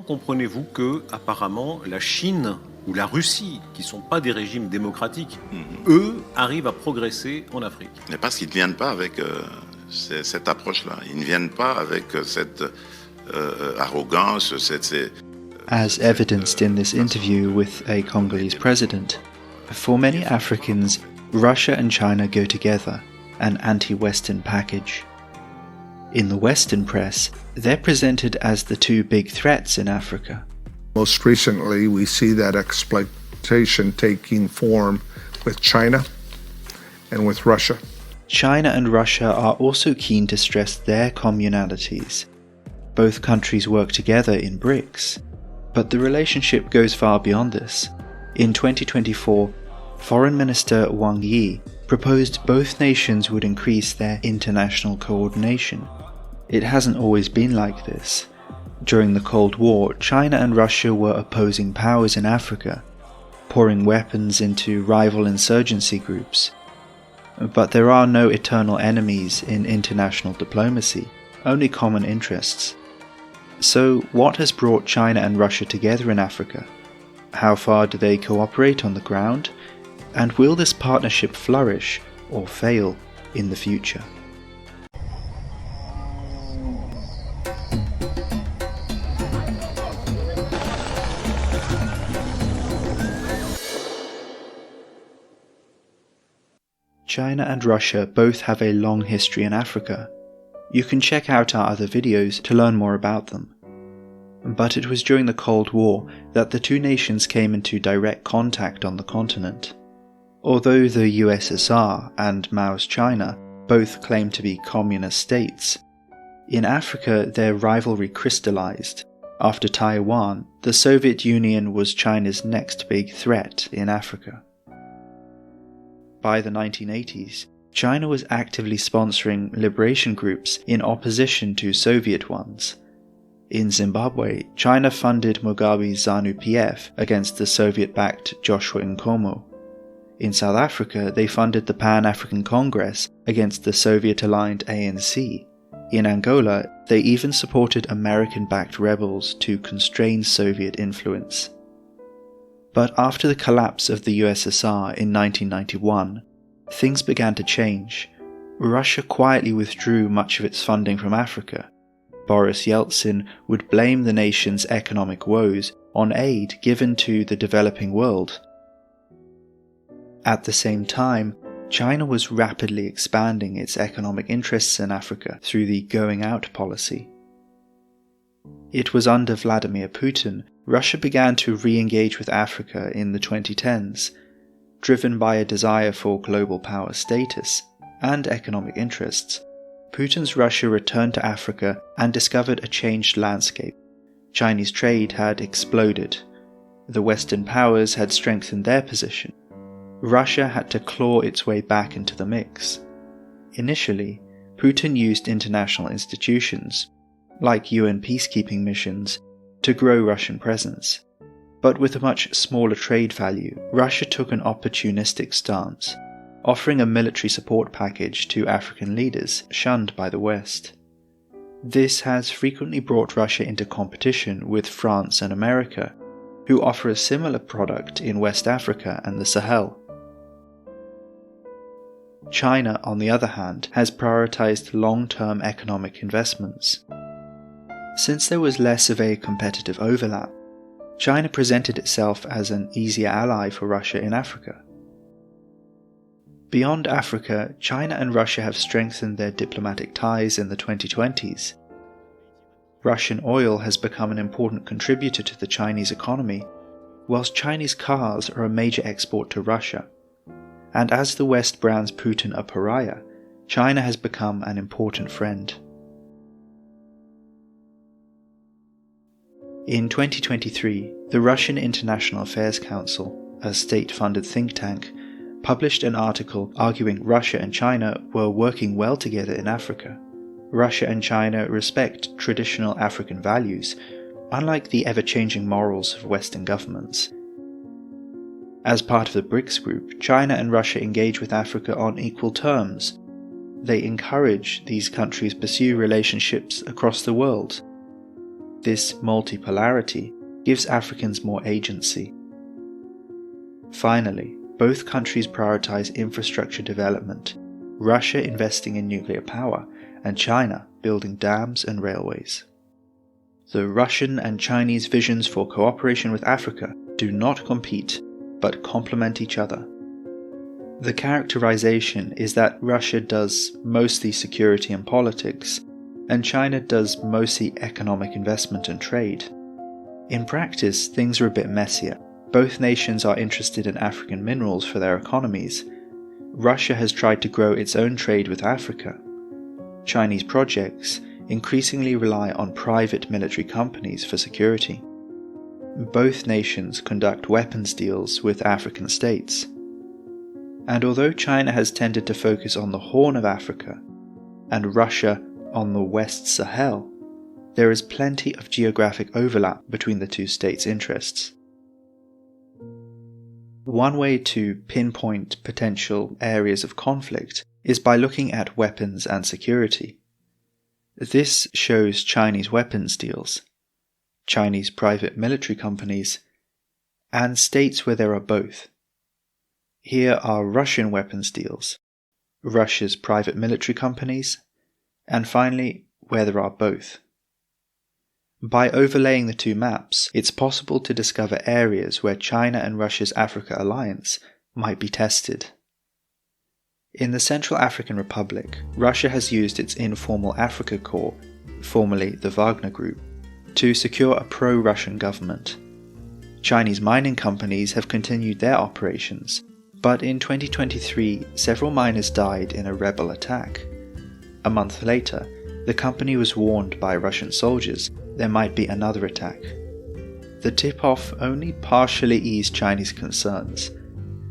comprenez-vous que, apparemment, la Chine ou la Russie, qui ne sont pas des régimes démocratiques, eux, arrivent à progresser en Afrique? Mais parce qu'ils ne viennent pas avec cette approche-là. Ils ne viennent pas avec cette arrogance, As evidenced in this interview with a Congolese president, for many Africans, Russia and China go together, an anti-Western package. In the Western press, they're presented as the two big threats in Africa. Most recently, we see that exploitation taking form with China and with Russia. China and Russia are also keen to stress their communalities. Both countries work together in BRICS, but the relationship goes far beyond this. In 2024, Foreign Minister Wang Yi proposed both nations would increase their international coordination. It hasn't always been like this. During the Cold War, China and Russia were opposing powers in Africa, pouring weapons into rival insurgency groups. But there are no eternal enemies in international diplomacy, only common interests. So what has brought China and Russia together in Africa? How far do they cooperate on the ground? And will this partnership flourish or fail in the future? China and Russia both have a long history in Africa. You can check out our other videos to learn more about them. But it was during the Cold War that the two nations came into direct contact on the continent. Although the USSR and Mao's China both claim to be communist states, in Africa their rivalry crystallized. After Taiwan, the Soviet Union was China's next big threat in Africa. By the 1980s, China was actively sponsoring liberation groups in opposition to Soviet ones. In Zimbabwe, China funded Mugabe's ZANU-PF against the Soviet-backed Joshua Nkomo. In South Africa, they funded the Pan-African Congress against the Soviet-aligned ANC. In Angola, they even supported American-backed rebels to constrain Soviet influence. But after the collapse of the USSR in 1991, things began to change. Russia quietly withdrew much of its funding from Africa. Boris Yeltsin would blame the nation's economic woes on aid given to the developing world. At the same time, China was rapidly expanding its economic interests in Africa through the going out policy. It was under Vladimir Putin Russia began to re-engage with Africa in the 2010s, driven by a desire for global power status and economic interests. Putin's Russia returned to Africa and discovered a changed landscape. Chinese trade had exploded. The Western powers had strengthened their position. Russia had to claw its way back into the mix. Initially, Putin used international institutions, like UN peacekeeping missions, to grow Russian presence. But with a much smaller trade value, Russia took an opportunistic stance, offering a military support package to African leaders shunned by the West. This has frequently brought Russia into competition with France and America, who offer a similar product in West Africa and the Sahel. China, on the other hand, has prioritized long-term economic investments. Since there was less of a competitive overlap, China presented itself as an easier ally for Russia in Africa. Beyond Africa, China and Russia have strengthened their diplomatic ties in the 2020s. Russian oil has become an important contributor to the Chinese economy, whilst Chinese cars are a major export to Russia. And as the West brands Putin a pariah, China has become an important friend. In 2023, the Russian International Affairs Council, a state-funded think tank, published an article arguing Russia and China were working well together in Africa. Russia and China respect traditional African values, unlike the ever-changing morals of Western governments. As part of the BRICS group, China and Russia engage with Africa on equal terms. They encourage these countries pursue relationships across the world. This multipolarity gives Africans more agency. Finally, both countries prioritize infrastructure development, Russia investing in nuclear power, and China building dams and railways. The Russian and Chinese visions for cooperation with Africa do not compete, but complement each other. The characterization is that Russia does mostly security and politics, and China does mostly economic investment and trade. In practice, things are a bit messier. Both nations are interested in African minerals for their economies. Russia has tried to grow its own trade with Africa. Chinese projects increasingly rely on private military companies for security. Both nations conduct weapons deals with African states. And although China has tended to focus on the Horn of Africa, and Russia on the West Sahel, there is plenty of geographic overlap between the two states' interests. One way to pinpoint potential areas of conflict is by looking at weapons and security. This shows Chinese weapons deals, Chinese private military companies, and states where there are both. Here are Russian weapons deals, Russia's private military companies, and finally, where there are both. By overlaying the two maps, it's possible to discover areas where China and Russia's Africa alliance might be tested. In the Central African Republic, Russia has used its informal Africa Corps, formerly the Wagner Group, to secure a pro-Russian government. Chinese mining companies have continued their operations, but in 2023 several miners died in a rebel attack. A month later, the company was warned by Russian soldiers there might be another attack. The tip-off only partially eased Chinese concerns.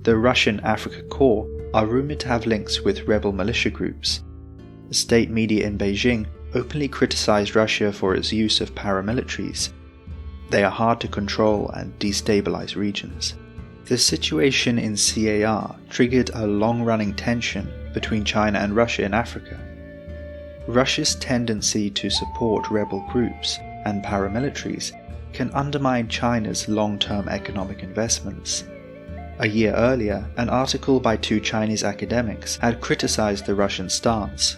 The Russian Africa Corps are rumoured to have links with rebel militia groups. State media in Beijing openly criticised Russia for its use of paramilitaries. They are hard to control and destabilise regions. The situation in CAR triggered a long-running tension between China and Russia in Africa. Russia's tendency to support rebel groups and paramilitaries can undermine China's long-term economic investments. A year earlier, an article by two Chinese academics had criticized the Russian stance.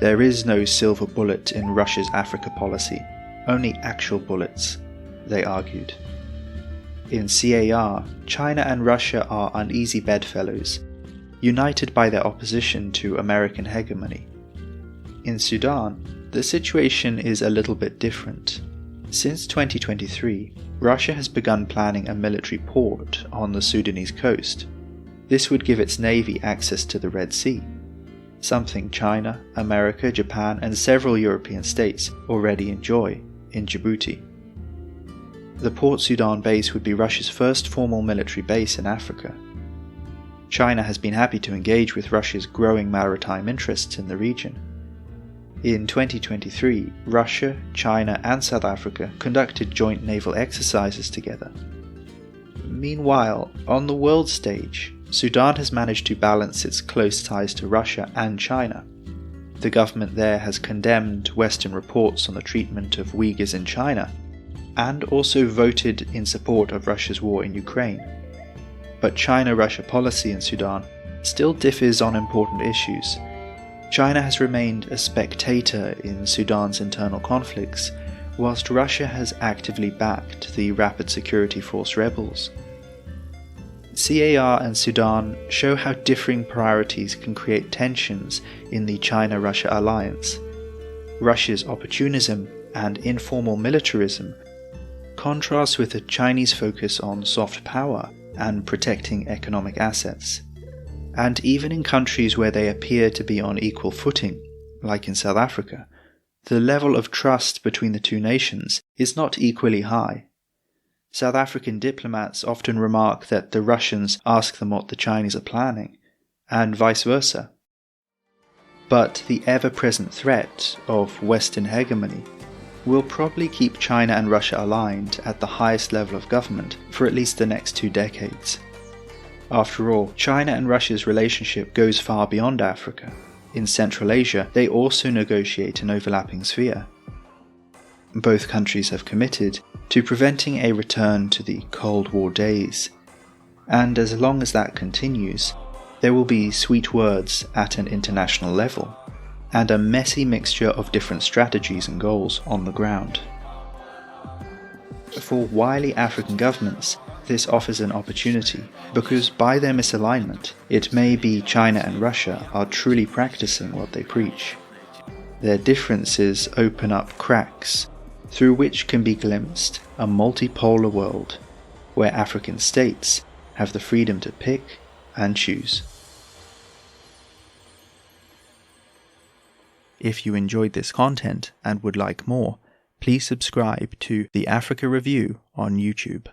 There is no silver bullet in Russia's Africa policy, only actual bullets, they argued. In CAR, China and Russia are uneasy bedfellows, united by their opposition to American hegemony. In Sudan, the situation is a little bit different. Since 2023, Russia has begun planning a military port on the Sudanese coast. This would give its navy access to the Red Sea, something China, America, Japan, and several European states already enjoy in Djibouti. The Port Sudan base would be Russia's first formal military base in Africa. China has been happy to engage with Russia's growing maritime interests in the region. In 2023, Russia, China, and South Africa conducted joint naval exercises together. Meanwhile, on the world stage, Sudan has managed to balance its close ties to Russia and China. The government there has condemned Western reports on the treatment of Uyghurs in China, and also voted in support of Russia's war in Ukraine. But China-Russia policy in Sudan still differs on important issues. China has remained a spectator in Sudan's internal conflicts, whilst Russia has actively backed the Rapid Security Force rebels. CAR and Sudan show how differing priorities can create tensions in the China-Russia alliance. Russia's opportunism and informal militarism contrasts with the Chinese focus on soft power and protecting economic assets. And even in countries where they appear to be on equal footing, like in South Africa, the level of trust between the two nations is not equally high. South African diplomats often remark that the Russians ask them what the Chinese are planning, and vice versa. But the ever-present threat of Western hegemony will probably keep China and Russia aligned at the highest level of government for at least the next 2 decades. After all, China and Russia's relationship goes far beyond Africa. In Central Asia, they also negotiate an overlapping sphere. both countries have committed to preventing a return to the Cold War days, and as long as that continues, there will be sweet words at an international level, and a messy mixture of different strategies and goals on the ground. For wily African governments, this offers an opportunity, because by their misalignment, it may be China and Russia are truly practicing what they preach. Their differences open up cracks, through which can be glimpsed a multipolar world, where African states have the freedom to pick and choose. If you enjoyed this content and would like more, please subscribe to the Africa Review on YouTube.